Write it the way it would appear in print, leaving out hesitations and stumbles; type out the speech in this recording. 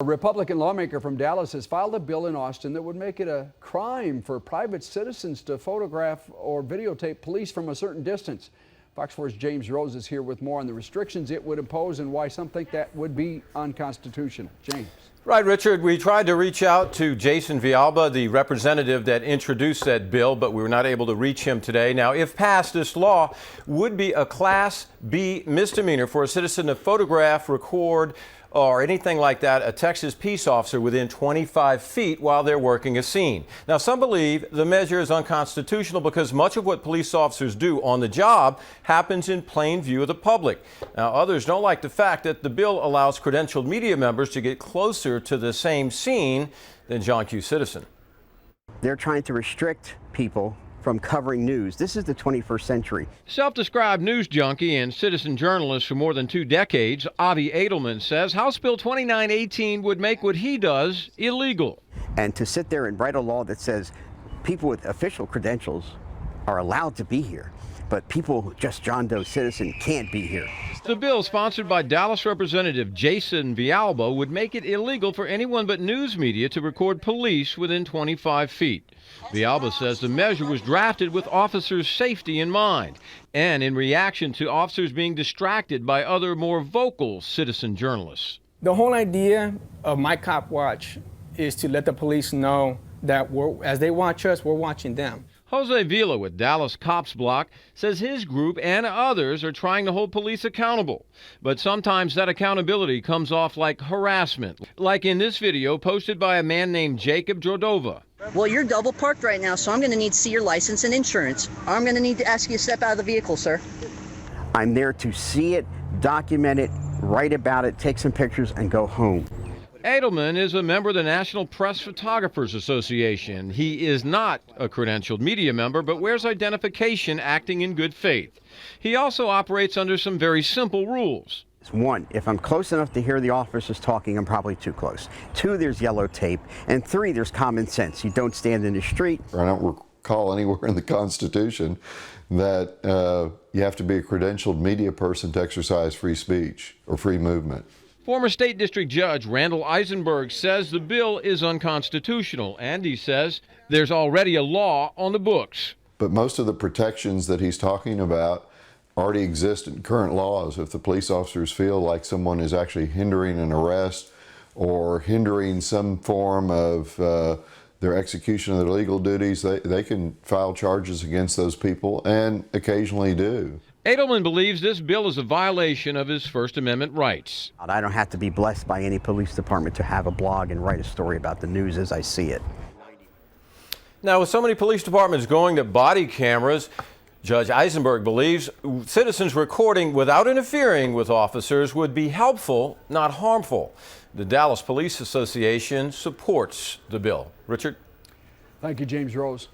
A Republican lawmaker from Dallas has filed a bill in Austin that would make it a crime for private citizens to photograph or videotape police from a certain distance. Fox 4's James Rose is here with more on the restrictions it would impose and why some think that would be unconstitutional. James. Right, Richard. We tried to reach out to Jason Villalba, the representative that introduced that bill, but we were not able to reach him today. Now, if passed, this law would be a Class B misdemeanor for a citizen to photograph, record, or anything like that, a Texas peace officer within 25 feet while they're working a scene. Now, some believe the measure is unconstitutional because much of what police officers do on the job happens in plain view of the public. Now, others don't like the fact that the bill allows credentialed media members to get closer to the same scene than John Q. Citizen. They're trying to restrict people from covering news. This is the 21st century. Self-described news junkie and citizen journalist for more than 2 decades, Avi Edelman says House Bill 2918 would make what he does illegal. And to sit there and write a law that says people with official credentials are allowed to be here, but people just John Doe citizen can't be here. The bill, sponsored by Dallas Representative Jason Villalba, would make it illegal for anyone but news media to record police within 25 feet. Villalba says the measure was drafted with officers' safety in mind and in reaction to officers being distracted by other more vocal citizen journalists. The whole idea of My Cop Watch is to let the police know that as they watch us, we're watching them. Jose Vila with Dallas Cops Block says his group and others are trying to hold police accountable. But sometimes that accountability comes off like harassment, like in this video posted by a man named Jacob Jordova. Well, you're double parked right now, so I'm going to need to see your license and insurance. I'm going to need to ask you to step out of the vehicle, sir. I'm there to see it, document it, write about it, take some pictures, and go home. Edelman is a member of the National Press Photographers Association. He is not a credentialed media member, but wears identification acting in good faith. He also operates under some very simple rules. 1, if I'm close enough to hear the officers talking, I'm probably too close. 2, there's yellow tape. And 3, there's common sense. You don't stand in the street. I don't recall anywhere in the Constitution that you have to be a credentialed media person to exercise free speech or free movement. Former State District Judge Randall Eisenberg says the bill is unconstitutional, and he says there's already a law on the books. But most of the protections that he's talking about already exist in current laws. If the police officers feel like someone is actually hindering an arrest or hindering some form of their execution of their legal duties, they can file charges against those people and occasionally do. Edelman believes this bill is a violation of his First Amendment rights. I don't have to be blessed by any police department to have a blog and write a story about the news as I see it. Now, with so many police departments going to body cameras, Judge Eisenberg believes citizens recording without interfering with officers would be helpful, not harmful. The Dallas Police Association supports the bill. Richard? Thank you, James Rose.